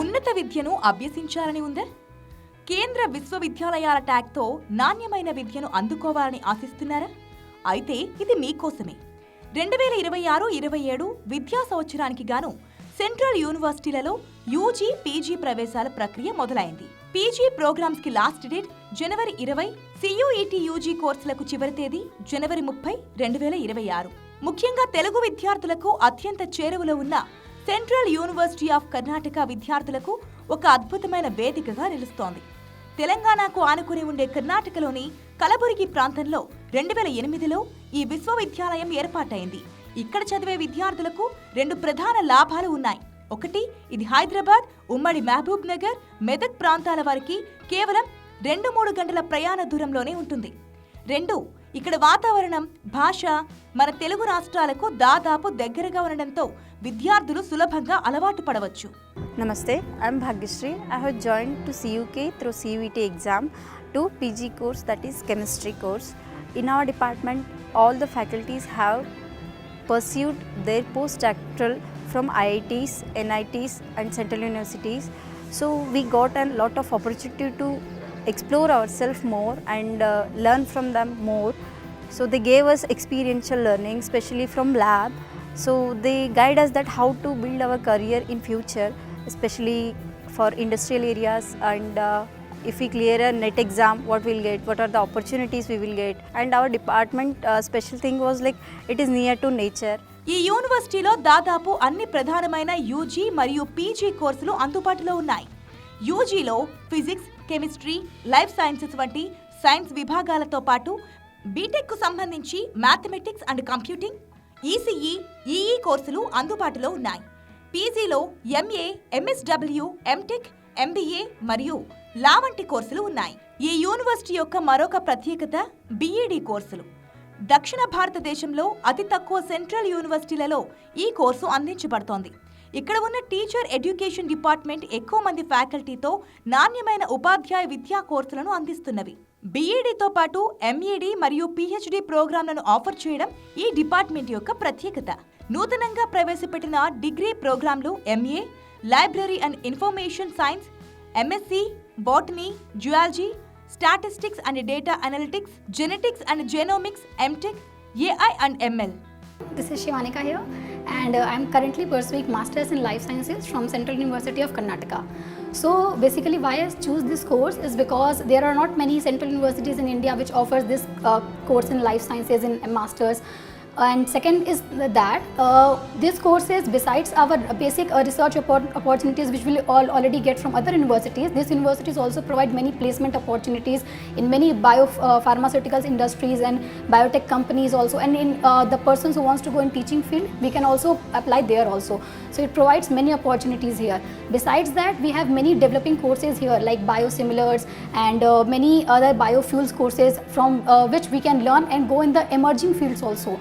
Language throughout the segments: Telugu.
ఉన్నత విద్యను అభ్యసించాలని ఉందా? కేంద్ర విశ్వవిద్యాలయాల ట్యాగ్తో నాణ్యమైన విద్యను అందుకోవాలని ఆశిస్తున్నారా? అయితే ఇది మీకోసమే. 2026-27 విద్యా సంవత్సరానికి గాను సెంట్రల్ యూనివర్సిటీలలో యూజీ, పీజీ ప్రవేశాల ప్రక్రియ మొదలైంది. పీజీ ప్రోగ్రామ్స్ కి లాస్ట్ డేట్ జనవరి 20, సియూఈటీ యూజీ కోర్సులకు చివరి తేదీ జనవరి 30, 2026. ముఖ్యంగా తెలుగు విద్యార్థులకు అత్యంత చేరువలో ఉన్న సెంట్రల్ యూనివర్సిటీ ఆఫ్ కర్ణాటక విద్యార్థులకు ఒక అద్భుతమైన వేదికగా నిలుస్తోంది. తెలంగాణకు ఆనుకుని ఉండే కర్ణాటకలోని కలబుర్గి ప్రాంతంలో 2008లో ఈ విశ్వవిద్యాలయం ఏర్పాటైంది. ఇక్కడ చదివే విద్యార్థులకు 2 ప్రధాన లాభాలు ఉన్నాయి. ఒకటి, ఇది హైదరాబాద్, ఉమ్మడి మహబూబ్ నగర్, మెదక్ ప్రాంతాల వారికి కేవలం 2-3 గంటల ప్రయాణ దూరంలోనే ఉంటుంది. 2, ఇక్కడ వాతావరణం, భాష మన తెలుగు రాష్ట్రాలకు దాదాపు దగ్గరగా ఉండడంతో విద్యార్థులు సులభంగా అలవాటు పడవచ్చు. Namaste, I am Bhagyashree. I have joined to CUK through CUET exam to PG course, that is chemistry course. In our department, all the faculties have pursued their postdoctoral from IITs, NITs and central universities. So we got a lot of opportunity to explore ourselves more and learn from them more. So they gave us experiential learning, especially from lab. So they guide us that how to build our career in future, especially for industrial areas, and if we clear a NET exam, what we'll get, what are the opportunities we will get. And our department special thing was like it is near to nature. ఈ యూనివర్సిటీలో దాదాపు అన్ని ప్రధానమైన యూజీ మరియు పీజీ కోర్సులు అందుబాటులో ఉన్నాయి. యూజీలో ఫిజిక్స్, కెమిస్ట్రీ, లైఫ్ సైన్సెస్ వంటి సైన్స్ విభాగాలతో పాటు బీటెక్ కు సంబంధించి mathematics and computing, ECE, EE కోర్సులు అందుబాటులో ఉన్నాయి. పీజీలో ఎంఏ, ఎంఎస్డబ్ల్యూ, ఎంటెక్, ఎంబీఏ మరియు లా వంటి కోర్సులు ఉన్నాయి. ఈ యూనివర్సిటీ యొక్క మరొక ప్రత్యేకత బీఈడీ కోర్సులు. దక్షిణ భారతదేశంలో అతి తక్కువ సెంట్రల్ యూనివర్సిటీలలో ఈ కోర్సు అందించబడుతోంది. ఇక్కడ ఉన్న టీచర్ ఎడ్యుకేషన్ డిపార్ట్మెంట్ ఎక్కువ మంది ఫ్యాకల్టీతో నాణ్యమైన ఉపాధ్యాయ విద్యా కోర్సులను అందిస్తున్నవి. బీఈడీతో పాటు ఎంఈడీ మరియు పీహెచ్డీ ప్రోగ్రాంలను ఆఫర్ చేయడం ఈ డిపార్ట్మెంట్ యొక్క ప్రత్యేకత. నూతనంగా ప్రవేశపెట్టిన డిగ్రీ ప్రోగ్రాంలు MA, library and information science, MSc, botany, zoology, statistics and data analytics, genetics and genomics, MTech, AI and ML. This is Shivanika here, and I am currently pursuing Masters in Life Sciences from Central University of Karnataka. So basically why I choose this course is because there are not many central universities in India which offers this course in life sciences in Masters. And second is that this course is besides our basic research opportunities which we'll already get from other universities. These universities also provide many placement opportunities in many pharmaceuticals industries and biotech companies also. And in the persons who wants to go in teaching field, we can also apply there also. So it provides many opportunities here. Besides that, we have many developing courses here like biosimilars and many other biofuels courses from which we can learn and go in the emerging fields also.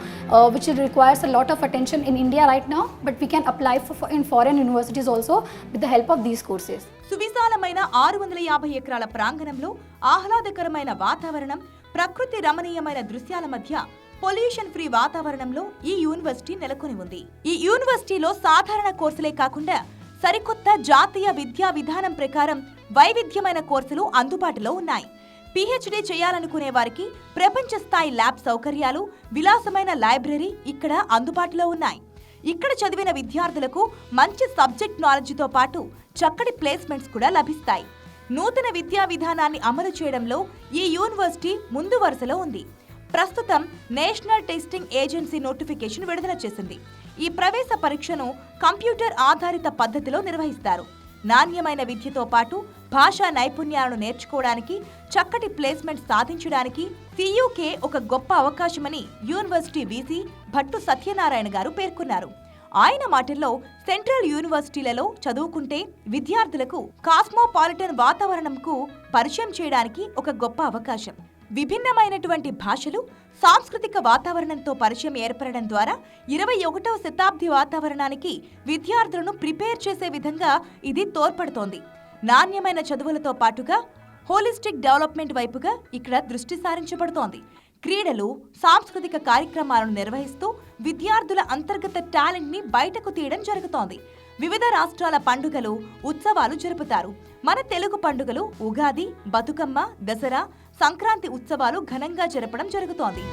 Which requires a lot of attention in India right now, but we can apply for in foreign universities also with the help of these courses. సువిశాలమైన 650 ఎకరాల ప్రాంగణంలో ఆహ్లాదకరమైన వాతావరణం, ప్రకృతి రమణీయమైన దృశ్యాల మధ్య పొల్యూషన్ ఫ్రీ వాతావరణంలో ఈ యూనివర్సిటీ నెలకొని ఉంది. ఈ యూనివర్సిటీలో సాధారణ కోర్సులే కాకుండా సరికొత్త జాతీయ విద్యా విధానం ప్రకారం వైవిధ్యమైన కోర్సులు అందుబాటులో ఉన్నాయి. పీహెచ్డీ చేయాలనుకునే వారికి ప్రపంచ స్థాయి ల్యాబ్ సౌకర్యాలు, విలాసమైన లైబ్రరీ ఇక్కడ అందుబాటులో ఉన్నాయి. ఇక్కడ చదివిన విద్యార్థులకు మంచి సబ్జెక్ట్ నాలెడ్జ్తో పాటు చక్కటి ప్లేస్మెంట్స్ కూడా లభిస్తాయి. నూతన విద్యా విధానాన్ని అమలు చేయడంలో ఈ యూనివర్సిటీ ముందు వరుసలో ఉంది. ప్రస్తుతం నేషనల్ టెస్టింగ్ ఏజెన్సీ నోటిఫికేషన్ విడుదల చేసింది. ఈ ప్రవేశ పరీక్షను కంప్యూటర్ ఆధారిత పద్ధతిలో నిర్వహిస్తారు. నాణ్యమైన విద్యతో పాటు భాషా నైపుణ్యాలను నేర్చుకోవడానికి, చక్కటి ప్లేస్మెంట్ సాధించడానికి సియూకే ఒక గొప్ప అవకాశమని యూనివర్సిటీ వీసీ భట్టు సత్యనారాయణ గారు పేర్కొన్నారు. ఆయన మాటల్లో సెంట్రల్ యూనివర్సిటీలలో చదువుకుంటే విద్యార్థులకు కాస్మోపాలిటన్ వాతావరణంకు పరిచయం చేయడానికి ఒక గొప్ప అవకాశం. విభిన్నమైనటువంటి భాషలు, సాంస్కృతిక వాతావరణంతో పరిచయం ఏర్పడడం ద్వారా 21వ శతాబ్ది వాతావరణానికి విద్యార్థులను ప్రిపేర్ చేసే విధంగా ఇది తోడ్పడుతోంది. నాణ్యమైన చదువులతో పాటుగా హోలిస్టిక్ డెవలప్మెంట్ వైపుగా ఇక్కడ దృష్టి సారించబడుతోంది. క్రీడలు, సాంస్కృతిక కార్యక్రమాలను నిర్వహిస్తూ విద్యార్థుల అంతర్గత టాలెంట్ ని బయటకు తీయడం జరుగుతోంది. వివిధ రాష్ట్రాల పండుగలు, ఉత్సవాలు జరుపుతారు. మన తెలుగు పండుగలు ఉగాది, బతుకమ్మ, దసరా, సంక్రాంతి ఉత్సవాలు ఘనంగా జరపడం జరుగుతోంది.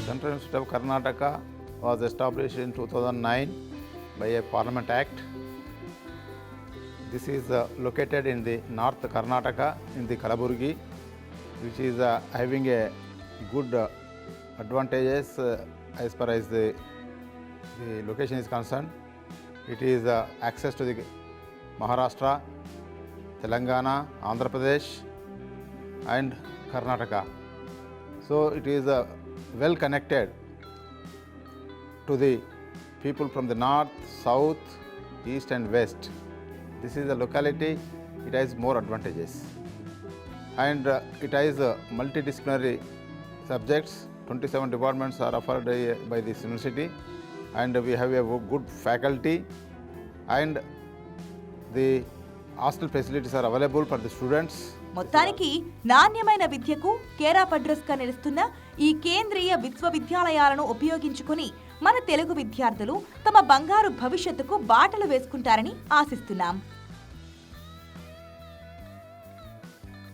Central University of Karnataka was established in 2009 by a Parliament Act. This is located in the North Karnataka in the Kalaburgi, which is having a good advantages as far as the location is concerned. It is access to the Maharashtra, Telangana, Andhra Pradesh and Karnataka. So it is well connected to the people from the north, south, east and west. This is a locality, it has more advantages. And it has multidisciplinary subjects. 27 departments are offered by this university, and we have a good faculty, and the hostel facilities are available for the students. మొత్తానికి నాణ్యమైన విద్యకు కేరాఫ్ అడ్రస్ గా నిలుస్తున్న ఈ కేంద్రీయ విశ్వవిద్యాలయాలను ఉపయోగించుకుని మన తెలుగు విద్యార్థులు తమ బంగారు భవిష్యత్తుకు బాటలు వేసుకుంటారని ఆశిస్తున్నాం.